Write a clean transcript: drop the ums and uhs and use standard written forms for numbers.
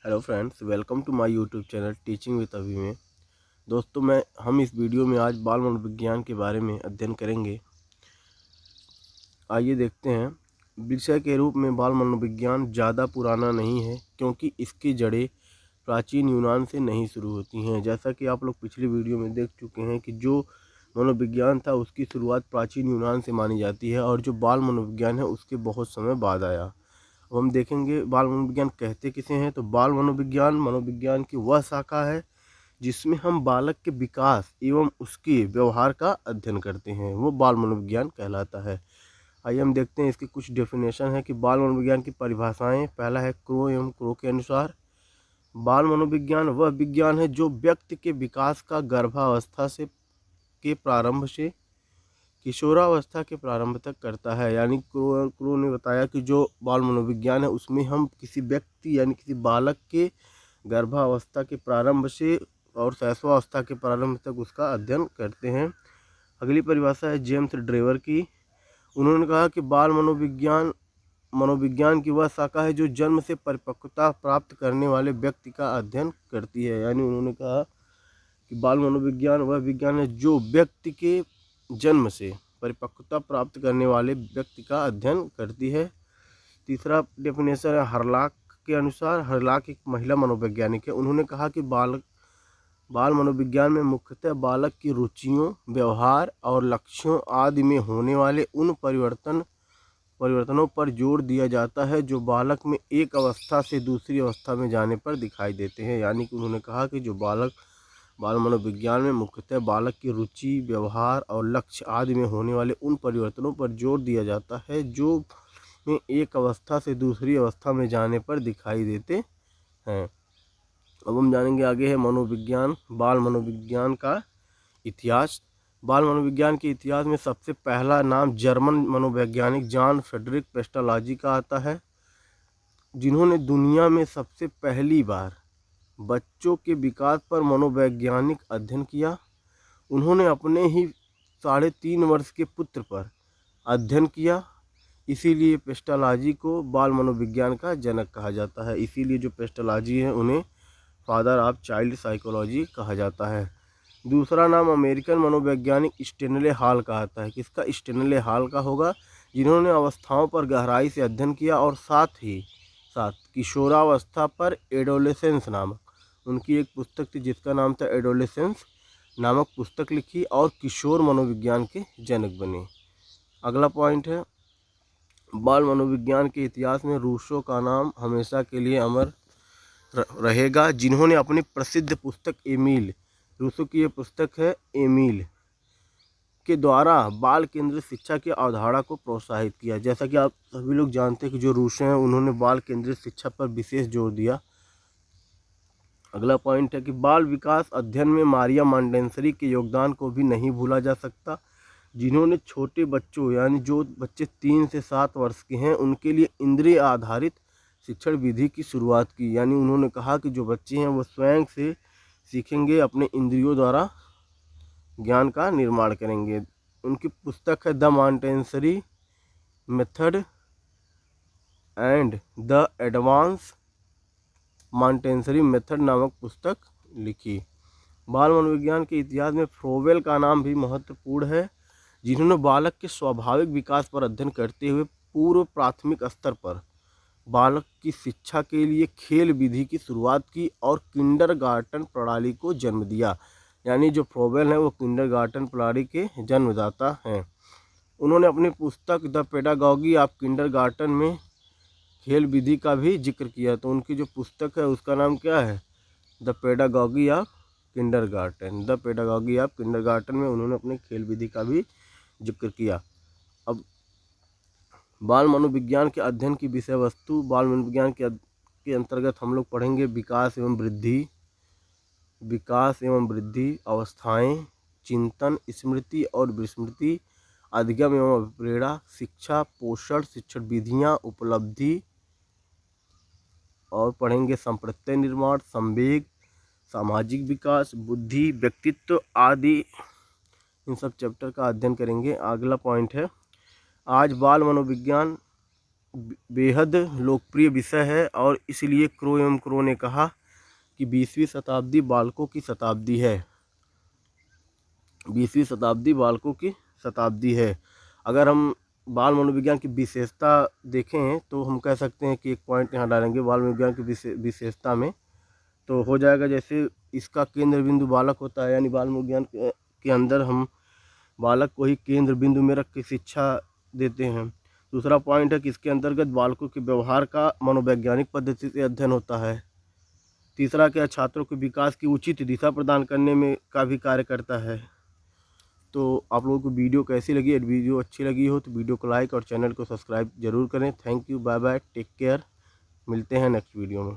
Hello friends, welcome to my YouTube channel teaching with Abhi में। दोस्तों हम इस वीडियो में आज बाल मनोविज्ञान के बारे में अध्ययन करेंगे। आइए देखते हैं। विषय के रूप में बाल मनोविज्ञान ज़्यादा पुराना नहीं है, क्योंकि इसकी जड़ें प्राचीन यूनान से नहीं शुरू होती हैं। जैसा कि आप लोग पिछली वीडियो में देख चुके हैं कि जो मनोविज्ञान था उसकी शुरुआत प्राचीन यूनान से मानी जाती है, और जो बाल मनोविज्ञान है उसके बहुत समय बाद आया। अब हम देखेंगे बाल मनोविज्ञान कहते किसे हैं। तो बाल मनोविज्ञान मनोविज्ञान की वह शाखा है जिसमें हम बालक के विकास एवं उसके व्यवहार का अध्ययन करते हैं, वो बाल मनोविज्ञान कहलाता है। आइए हम देखते हैं इसकी कुछ डेफिनेशन है कि बाल मनोविज्ञान की परिभाषाएं। पहला है क्रो एवं क्रो के अनुसार बाल मनोविज्ञान वह विज्ञान है जो व्यक्ति के विकास का गर्भावस्था से के प्रारंभ से किशोरावस्था के प्रारंभ तक करता है। यानी क्रो ने बताया कि जो बाल मनोविज्ञान है उसमें हम किसी व्यक्ति यानी किसी बालक के गर्भावस्था के प्रारंभ से और शैशवावस्था के प्रारंभ तक उसका अध्ययन करते हैं। अगली परिभाषा है जेम्स ड्रेवर की। उन्होंने कहा कि बाल मनोविज्ञान की वह शाखा है जो जन्म से परिपक्वता प्राप्त करने वाले व्यक्ति का अध्ययन करती है। यानी उन्होंने कहा कि बाल मनोविज्ञान वह विज्ञान है जो व्यक्ति के जन्म से परिपक्वता प्राप्त करने वाले व्यक्ति का अध्ययन करती है। तीसरा डेफिनेशन है हरलाक के अनुसार। हरलाक एक महिला मनोवैज्ञानिक है। उन्होंने कहा कि बाल मनोविज्ञान में मुख्यतः बालक की रुचियों, व्यवहार और लक्ष्यों आदि में होने वाले उन परिवर्तनों पर जोर दिया जाता है जो बालक में एक अवस्था से दूसरी अवस्था में जाने पर दिखाई देते हैं। यानी कि उन्होंने कहा कि जो बाल मनोविज्ञान में मुख्यतः बालक की रुचि, व्यवहार और लक्ष्य आदि में होने वाले उन परिवर्तनों पर जोर दिया जाता है जो में एक अवस्था से दूसरी अवस्था में जाने पर दिखाई देते हैं। अब हम जानेंगे आगे है मनोविज्ञान, बाल मनोविज्ञान का इतिहास। बाल मनोविज्ञान के इतिहास में सबसे पहला नाम जर्मन मनोवैज्ञानिक जॉन फ्रेडरिक पेस्टालॉजी का आता है, जिन्होंने दुनिया में सबसे पहली बार बच्चों के विकास पर मनोवैज्ञानिक अध्ययन किया। उन्होंने अपने ही 3.5 वर्ष के पुत्र पर अध्ययन किया, इसीलिए पेस्टालॉजी को बाल मनोविज्ञान का जनक कहा जाता है। इसीलिए जो पेस्टालॉजी है उन्हें फादर ऑफ चाइल्ड साइकोलॉजी कहा जाता है। दूसरा नाम अमेरिकन मनोवैज्ञानिक स्टेनले हॉल का आता है। किसका? स्टेनले हॉल का होगा, जिन्होंने अवस्थाओं पर गहराई से अध्ययन किया और साथ ही साथ किशोरावस्था पर एडोलेसेंस नामक उनकी एक पुस्तक थी जिसका नाम था एडोलेसेंस नामक पुस्तक लिखी और किशोर मनोविज्ञान के जनक बने। अगला पॉइंट है बाल मनोविज्ञान के इतिहास में रूसो का नाम हमेशा के लिए अमर रहेगा, जिन्होंने अपनी प्रसिद्ध पुस्तक एमिल, रूसो की ये पुस्तक है एमिल, के द्वारा बाल केंद्रित शिक्षा की अवधारणा को प्रोत्साहित किया। जैसा कि आप सभी लोग जानते हैं कि जो रूसो हैं उन्होंने बाल केंद्रित शिक्षा पर विशेष जोर दिया। अगला पॉइंट है कि बाल विकास अध्ययन में मारिया मॉन्टेसरी के योगदान को भी नहीं भूला जा सकता, जिन्होंने छोटे बच्चों यानी जो बच्चे 3 से 7 वर्ष के हैं उनके लिए इंद्रिय आधारित शिक्षण विधि की शुरुआत की। यानी उन्होंने कहा कि जो बच्चे हैं वो स्वयं से सीखेंगे, अपने इंद्रियों द्वारा ज्ञान का निर्माण करेंगे। उनकी पुस्तक है the Montessori method and the advance Montessori method नामक पुस्तक लिखी। बाल मनोविज्ञान के इतिहास में फ्रोवेल का नाम भी महत्वपूर्ण है, जिन्होंने बालक के स्वाभाविक विकास पर अध्ययन करते हुए पूर्व प्राथमिक स्तर पर बालक की शिक्षा के लिए खेल विधि की शुरुआत की और किंडरगार्टन प्रणाली को जन्म दिया। यानी जो फ्रोवेल है वो किंडरगार्टन प्रणाली के जन्मदाता हैं। उन्होंने अपनी पुस्तक द पेडागॉगी ऑफ किंडरगार्टन में खेल विधि का भी जिक्र किया। तो उनकी जो पुस्तक है उसका नाम क्या है? The pedagogy of kindergarten. The pedagogy of kindergarten में उन्होंने अपने खेल विधि का भी जिक्र किया। अब बाल मनोविज्ञान के अध्ययन की विषय वस्तु। बाल मनोविज्ञान के अंतर्गत हम लोग पढ़ेंगे विकास एवं वृद्धि, अवस्थाएं, चिंतन, स्मृति और विस्मृति, अधिगम एवं अभिप्रेरणा, शिक्षा, पोषण, शिक्षण विधियाँ, उपलब्धि, और पढ़ेंगे संप्रत्यय निर्माण, संवेग, सामाजिक विकास, बुद्धि, व्यक्तित्व आदि। इन सब चैप्टर का अध्ययन करेंगे। अगला पॉइंट है आज बाल मनोविज्ञान बेहद लोकप्रिय विषय है और इसलिए क्रो एवं क्रो ने कहा कि 20वीं शताब्दी बालकों की शताब्दी है। 20वीं शताब्दी बालकों की शताब्दी है। अगर हम बाल मनोविज्ञान की विशेषता देखें तो हम कह सकते हैं कि एक पॉइंट यहाँ डालेंगे बाल मनोविज्ञान की विशेषता में, तो हो जाएगा जैसे इसका केंद्र बिंदु बालक होता है, यानी बाल मनोविज्ञान के अंदर हम बालक को ही केंद्र बिंदु में रख के शिक्षा देते हैं। दूसरा पॉइंट है कि इसके अंतर्गत बालकों के व्यवहार का मनोवैज्ञानिक पद्धति से अध्ययन होता है। तीसरा क्या, छात्रों के विकास की उचित दिशा प्रदान करने में का भी कार्य करता है। तो आप लोगों को वीडियो कैसी लगी? यदि वीडियो अच्छी लगी हो तो वीडियो को लाइक और चैनल को सब्सक्राइब जरूर करें। Thank you, bye bye, take care. मिलते हैं नेक्स्ट वीडियो में।